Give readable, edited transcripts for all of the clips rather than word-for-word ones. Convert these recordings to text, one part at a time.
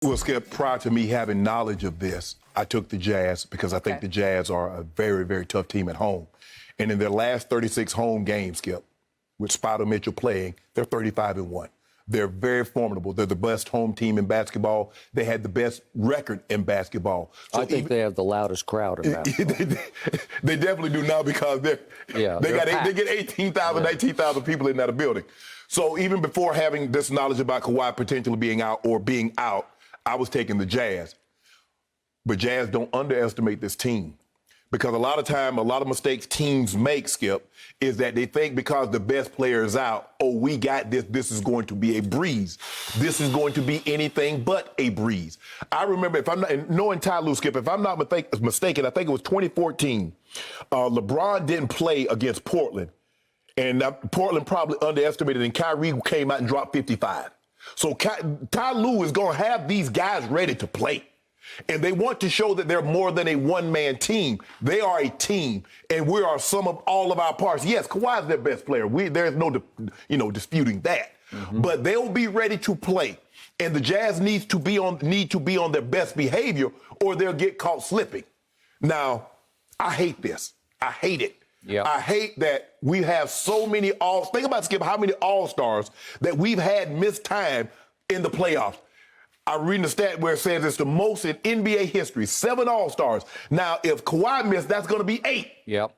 Well, Skip, prior to me having knowledge of this, I took the Jazz because I think the Jazz are a very, very tough team at home. And in their last 36 home games, Skip, with Spider Mitchell playing, they're 35-1. They're very formidable. They're the best home team in basketball. They had the best record in basketball. So I think they have the loudest crowd in basketball. They definitely do now because they get 18,000, 19,000 people in that building. So even before having this knowledge about Kawhi potentially being out, I was taking the Jazz. But Jazz, don't underestimate this team. Because a lot of mistakes teams make, Skip, is that they think because the best player is out, oh, we got this, this is going to be a breeze. This is going to be anything but a breeze. I remember, if I'm not, knowing Ty Lue, Skip, if I'm not mistaken, I think it was 2014, LeBron didn't play against Portland. And Portland probably underestimated, and Kyrie came out and dropped 55. So Ty Lue is going to have these guys ready to play. And they want to show that they're more than a one-man team. They are a team, and we are some of all of our parts. Yes, Kawhi's their best player. There's no disputing that. Mm-hmm. But they'll be ready to play. And the Jazz need to be on their best behavior, or they'll get caught slipping. Now, I hate this. I hate it. Yep. I hate that we have so many think about, Skip, how many all-stars that we've had missed time in the playoffs. I'm reading a stat where it says it's the most in NBA history, 7 all-stars. Now, if Kawhi missed, that's going to be 8. Yep.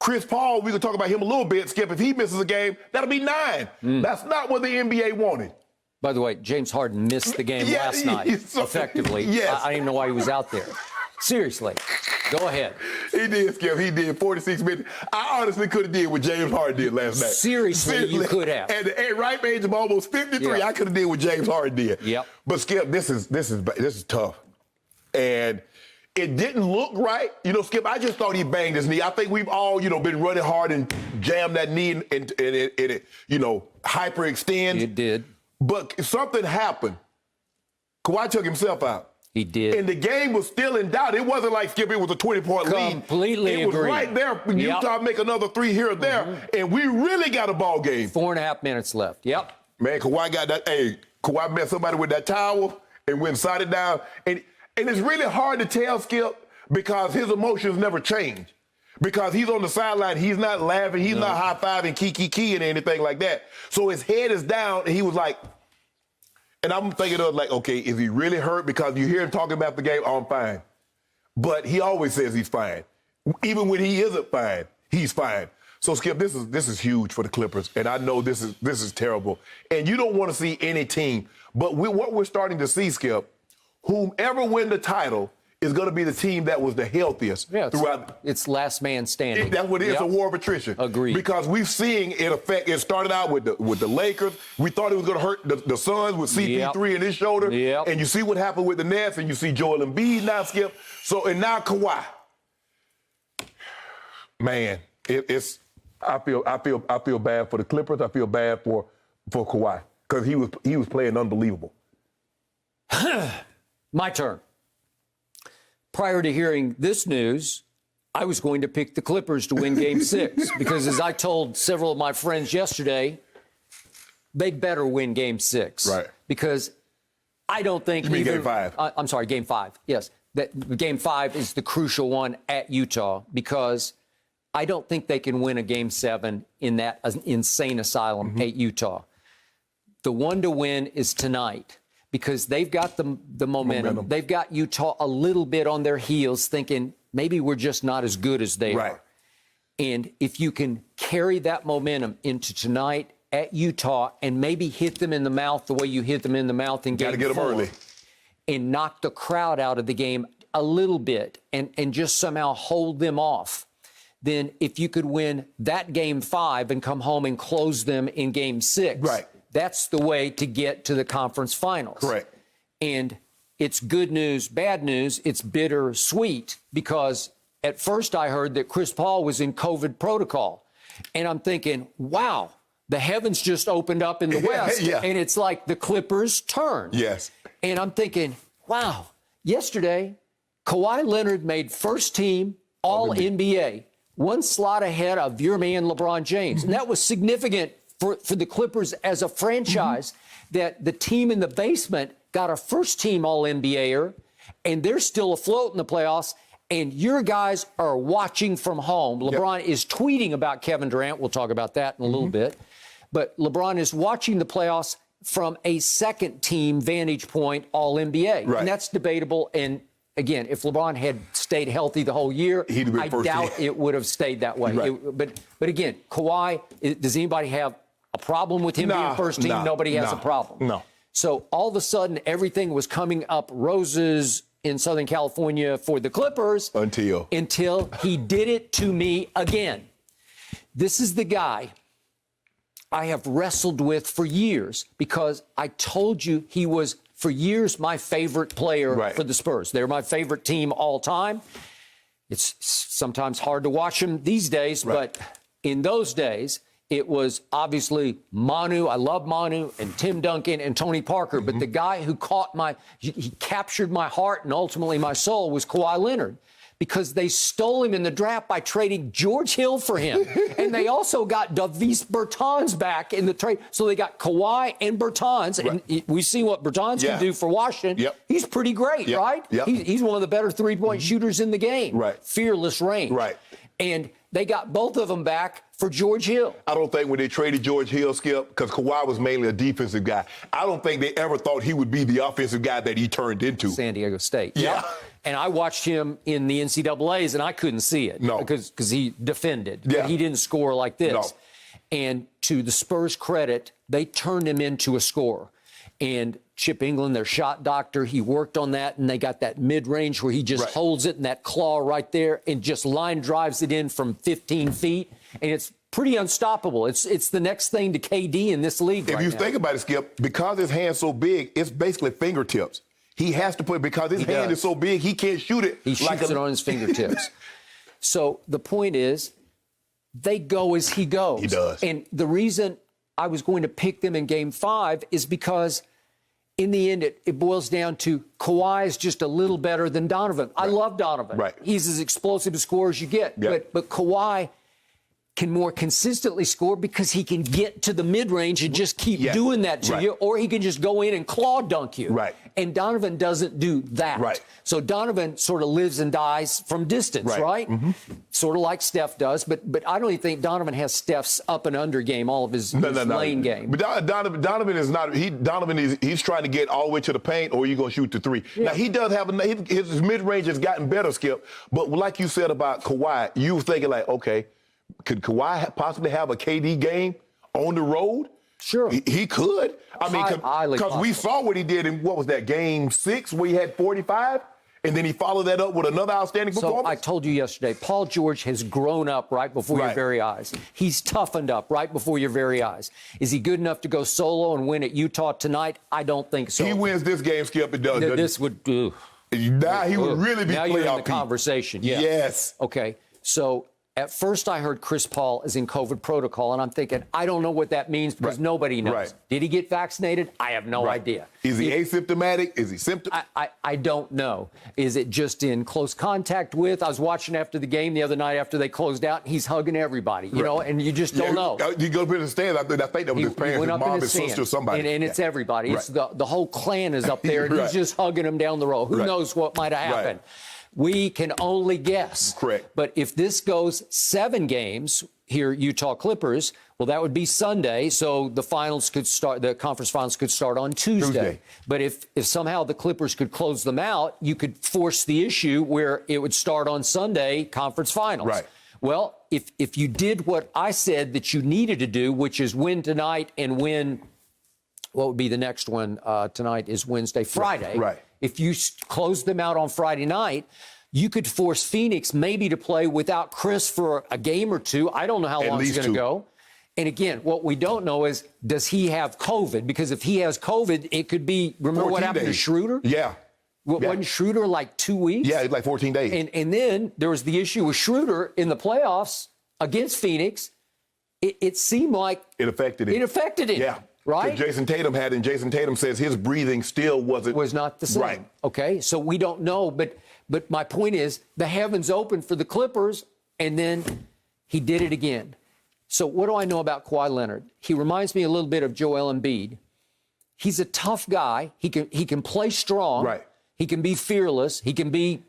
Chris Paul, we can talk about him a little bit, Skip. If he misses a game, that'll be 9. That's not what the NBA wanted. By the way, James Harden missed the game last night, effectively. Yes. I didn't even know why he was out there. Seriously. Go ahead. He did, Skip. He did 46 minutes. I honestly could have did what James Harden did last night. Seriously, you could have. At the ripe age of almost 53, I could have did what James Harden did. Yep. But Skip, this is tough. And it didn't look right. Skip, I just thought he banged his knee. I think we've all, been running hard and jammed that knee and it hyperextend. It did. But something happened. Kawhi took himself out. He did. And the game was still in doubt. It wasn't like, Skip, it was a 20-point lead. Completely It was agree. right there. Utah make another 3 here or there, and we really got a ball game. 4.5 minutes left. Yep. Man, Kawhi got that. Hey, Kawhi met somebody with that towel and went side it down. And it's really hard to tell, Skip, because his emotions never change. Because he's on the sideline, he's not laughing, he's not high-fiving, key, and anything like that. So his head is down, and he was like, and I'm thinking of like, okay, is he really hurt? Because you hear him talking about the game, oh, I'm fine. But he always says he's fine. Even when he isn't fine, he's fine. So, Skip, this is huge for the Clippers, and I know this is terrible. And you don't want to see any team, but what we're starting to see, Skip, whomever win the title is going to be the team that was the healthiest throughout. It's last man standing. That's what it is, a war of attrition. Agreed. Because we've seen it affect. It started out with the Lakers. We thought it was going to hurt the Suns with CP3 in his shoulder. Yep. And you see what happened with the Nets, and you see Joel Embiid now, Skip. So, and now Kawhi. Man, I feel bad for the Clippers. I feel bad for Kawhi because he was playing unbelievable. My turn. Prior to hearing this news, I was going to pick the Clippers to win Game 6 because, as I told several of my friends yesterday, they'd better win Game 6. Right. Because I don't think... You mean Game 5? I'm sorry, Game 5. Yes. Game 5 is the crucial one at Utah because I don't think they can win a Game 7 in that insane asylum at Utah. The one to win is tonight. Because they've got the momentum. They've got Utah a little bit on their heels thinking maybe we're just not as good as they are. And if you can carry that momentum into tonight at Utah and maybe hit them in the mouth the way you hit them in the mouth in Game 4. Got to get them early. And knock the crowd out of the game a little bit and just somehow hold them off, then if you could win that Game 5 and come home and close them in Game 6. Right. That's the way to get to the conference finals. Correct. And it's good news, bad news. It's bittersweet because at first I heard that Chris Paul was in COVID protocol. And I'm thinking, wow, the heavens just opened up in the West. And it's like the Clippers' turn. Yes. And I'm thinking, wow, yesterday, Kawhi Leonard made first team All-NBA, one slot ahead of your man LeBron James. And that was significant for the Clippers as a franchise, that the team in the basement got a first-team All-NBAer, and they're still afloat in the playoffs, and your guys are watching from home. LeBron is tweeting about Kevin Durant. We'll talk about that in a little bit. But LeBron is watching the playoffs from a second-team vantage point, All-NBA. Right. And that's debatable. And, again, if LeBron had stayed healthy the whole year, I doubt it would have stayed that way. Right. But again, Kawhi, does anybody have a problem with him being first team? Nobody has a problem. No. So all of a sudden, everything was coming up roses in Southern California for the Clippers until he did it to me again. This is the guy I have wrestled with for years because I told you he was, for years, my favorite player for the Spurs. They're my favorite team all time. It's sometimes hard to watch them these days, but in those days, it was obviously Manu. I love Manu and Tim Duncan and Tony Parker. But the guy who he captured my heart and ultimately my soul was Kawhi Leonard, because they stole him in the draft by trading George Hill for him. And they also got Davis Bertans back in the trade. So they got Kawhi and Bertans. And we see what Bertans can do for Washington. He's pretty great, right? He's one of the better three-point shooters in the game. Fearless range. And they got both of them back for George Hill. I don't think when they traded George Hill, Skip, because Kawhi was mainly a defensive guy, I don't think they ever thought he would be the offensive guy that he turned into. San Diego State. And I watched him in the NCAAs, and I couldn't see it. Because he defended. But he didn't score like this. And to the Spurs' credit, they turned him into a scorer. And Chip England, their shot doctor, he worked on that, and they got that mid-range where he just holds it in that claw right there and just line drives it in from 15 feet. And it's pretty unstoppable. It's the next thing to KD in this league right now. If you think about it, Skip, because his hand's so big, it's basically fingertips. He has to put it because his hand is so big, he can't shoot it. He shoots it on his fingertips. So the point is, they go as he goes. He does. And the reason I was going to pick them in Game 5 is because in the end, it boils down to Kawhi is just a little better than Donovan. I love Donovan. He's as explosive a scorer as you get. But Kawhi can more consistently score because he can get to the mid-range and just keep doing that to you, or he can just go in and claw dunk you. And Donovan doesn't do that. So Donovan sort of lives and dies from distance, sort of like Steph does. But I don't even think Donovan has Steph's up and under game, all of his lane game. But Donovan is not. He's trying to get all the way to the paint, or you're gonna shoot the three. Now he does have his mid-range has gotten better, Skip. But like you said about Kawhi, you were thinking like, okay, could Kawhi possibly have a KD game on the road? Sure. He could. I mean, because we saw what he did in, what was that, Game 6 where he had 45? And then he followed that up with another outstanding performance? So I told you yesterday, Paul George has grown up right before your very eyes. He's toughened up right before your very eyes. Is he good enough to go solo and win at Utah tonight? I don't think so. He wins this game, Skip, it does. This would do. Now he would really be now you're in the conversation. Yes. Okay. So at first I heard Chris Paul is in COVID protocol, and I'm thinking, I don't know what that means because nobody knows. Did he get vaccinated? I have no idea. Is he asymptomatic? Is he symptomatic? I don't know. Is it just in close contact with? I was watching after the game the other night after they closed out. He's hugging everybody, you know, and you just don't know. You go to the stands. I think that was his parents, his mom, his sister, or somebody. And it's everybody. It's the whole clan is up there, and he's just hugging them down the row. Who knows what might have happened? We can only guess. Correct. But if this goes 7 games here, Utah Clippers, well, that would be Sunday. So the finals could start, the conference finals could start on Tuesday. But if somehow the Clippers could close them out, you could force the issue where it would start on Sunday, conference finals. Well, if you did what I said that you needed to do, which is win tonight and win, what would be the next one? Tonight is Wednesday, Friday. If you close them out on Friday night, you could force Phoenix maybe to play without Chris for a game or two. I don't know how long it's going to go. And again, what we don't know is, does he have COVID? Because if he has COVID, it could be, remember what happened to Schroeder? Wasn't Schroeder like 2 weeks? Yeah, like 14 days. And then there was the issue with Schroeder in the playoffs against Phoenix. It seemed like it affected him. It affected him. Yeah. Right? Jason Tatum had, and Jason Tatum says his breathing still was not the same. Okay, so we don't know, but my point is the heavens opened for the Clippers, and then he did it again. So what do I know about Kawhi Leonard? He reminds me a little bit of Joel Embiid. He's a tough guy. He can play strong. Right. He can be fearless. He can be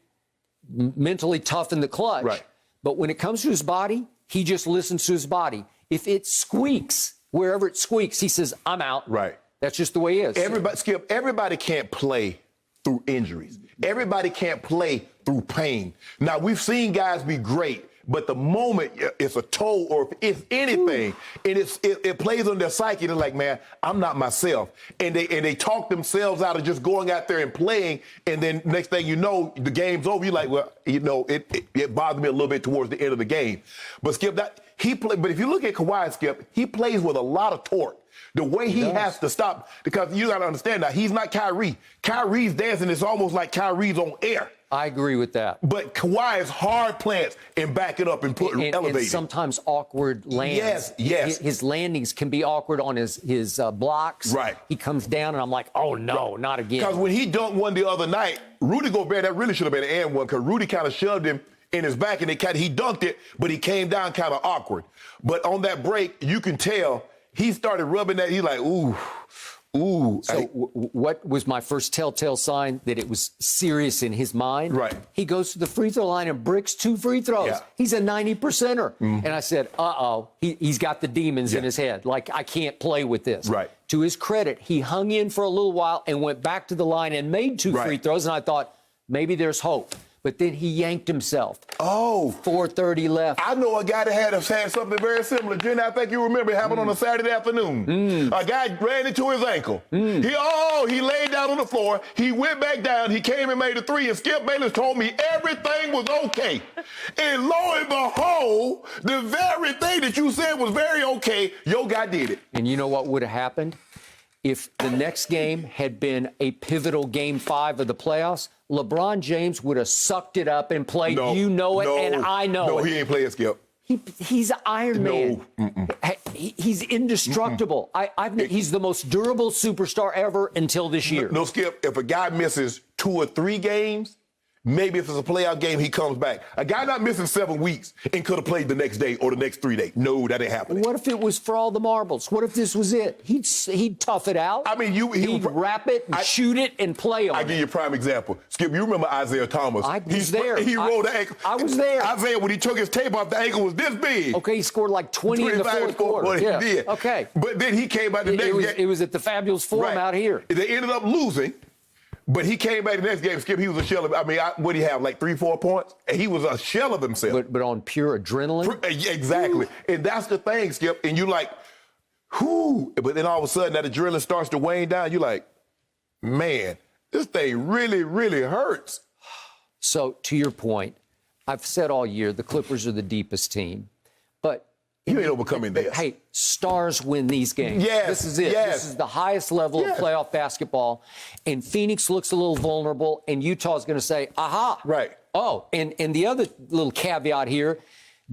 mentally tough in the clutch. Right. But when it comes to his body, he just listens to his body. If it squeaks, wherever it squeaks, he says, I'm out. Right. That's just the way he is. Everybody, Skip, everybody can't play through injuries. Everybody can't play through pain. Now, we've seen guys be great, but the moment it's a toe or if it's anything, and it plays on their psyche, they're like, man, I'm not myself. And they talk themselves out of just going out there and playing, and then next thing you know, the game's over. You're like, well, you know, it bothered me a little bit towards the end of the game. But Skip, but if you look at Kawhi, Skip, he plays with a lot of torque. The way he has to stop, because you got to understand now, he's not Kyrie. Kyrie's dancing, it's almost like Kyrie's on air. I agree with that. But Kawhi is hard plants and back it up and elevate and sometimes awkward lands. Yes. His landings can be awkward on his blocks. Right. He comes down and I'm like, oh no, not again. Because when he dunked one the other night, Rudy Gobert, that really should have been an and one, because Rudy kind of shoved him in his back and he dunked it, but he came down kind of awkward. But on that break, you can tell he started rubbing that. He's like, ooh. So what was my first telltale sign that it was serious in his mind? Right. He goes to the free throw line and bricks 2 free throws. Yeah. He's a 90%er. And I said, he's got the demons in his head. Like, I can't play with this. Right. To his credit, he hung in for a little while and went back to the line and made 2 free throws. And I thought, maybe there's hope. But then he yanked himself. 4:30 left. I know a guy that had something very similar. Jenny, I think you remember it happened on a Saturday afternoon. A guy ran into his ankle. He laid down on the floor. He went back down. He came and made a 3. And Skip Bayless told me everything was okay. And lo and behold, the very thing that you said was very okay, your guy did it. And you know what would have happened? If the next game had been a pivotal game 5 of the playoffs, LeBron James would have sucked it up and played. You know it, and I know it. No, he ain't playing, Skip. He's Iron Man. He's indestructible. He's the most durable superstar ever until this year. No, Skip, if a guy misses 2 or 3 games, maybe if it's a playoff game, he comes back. A guy not missing 7 weeks and could have played the next day or the next 3 days. No, that ain't happening. What if it was for all the marbles? What if this was it? He'd tough it out. I mean, he'd wrap it and shoot it and play on it. I'll give you a prime example. Skip, you remember Isaiah Thomas. I was there. He rolled the ankle. I was there. Isaiah, when he took his tape off, the ankle was this big. Okay, he scored like 20 in the fourth quarter. Well, he did. Okay. But then he came out the next game. It was at the Fabulous Forum out here. They ended up losing. But he came back the next game, Skip, he was a shell of, what did he have, like 3-4 points? And he was a shell of himself. But on pure adrenaline? Exactly. And that's the thing, Skip. And you like, whoo. But then all of a sudden that adrenaline starts to wane down. You're like, man, this thing really, really hurts. So to your point, I've said all year the Clippers are the deepest team. But you ain't overcoming this. Hey, stars win these games. Yes. This is it. Yes. This is the highest level of playoff basketball. And Phoenix looks a little vulnerable, and Utah's going to say, aha. Right. Oh, and the other little caveat here,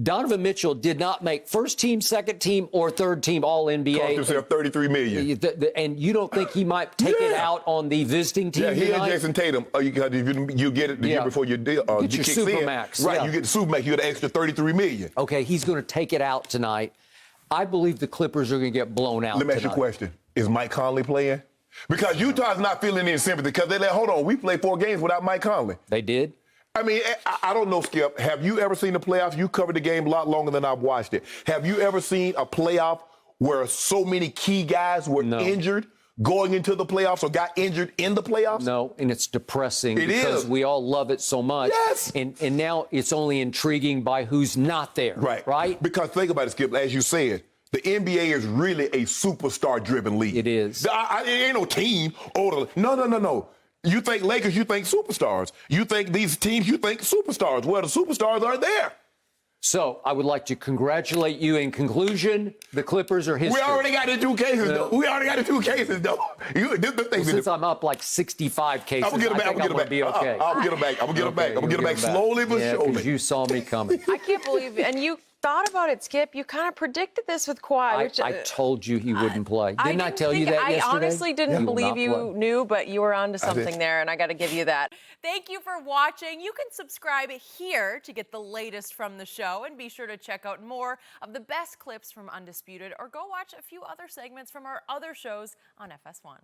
Donovan Mitchell did not make first team, second team, or third team All-NBA. Cost himself $33 million. And you don't think he might take it out on the visiting team he tonight? and Jason Tatum. You get it the year before you get your Supermax. Right, you get the Supermax. You get an extra $33 million. Okay, he's going to take it out tonight. I believe the Clippers are going to get blown out. Let me ask you a question. Is Mike Conley playing? Because Utah's not feeling any sympathy because they hold on, we played 4 games without Mike Conley. They did? I mean, I don't know, Skip. Have you ever seen the playoffs? You covered the game a lot longer than I've watched it. Have you ever seen a playoff where so many key guys were injured going into the playoffs or got injured in the playoffs? No, and it's depressing because is. we all love it so much. Yes. And now it's only intriguing by who's not there. Right? Because think about it, Skip, as you said, the NBA is really a superstar-driven league. It is. It ain't no team. No. You think Lakers, you think superstars. You think these teams, you think superstars. Well, the superstars aren't there. So I would like to congratulate you. In conclusion, the Clippers are history. We already got the 2 cases, though. Since I'm up like 65 cases, I'm going to be okay. I'm going to get them back slowly but surely. Because you saw me coming. I can't believe it. And you thought about it, Skip. You kind of predicted this with Kawhi. I told you he wouldn't play. Didn't I tell you that yesterday? I honestly didn't believe you knew, but you were onto something there, and I got to give you that. Thank you for watching. You can subscribe here to get the latest from the show, and be sure to check out more of the best clips from Undisputed, or go watch a few other segments from our other shows on FS1.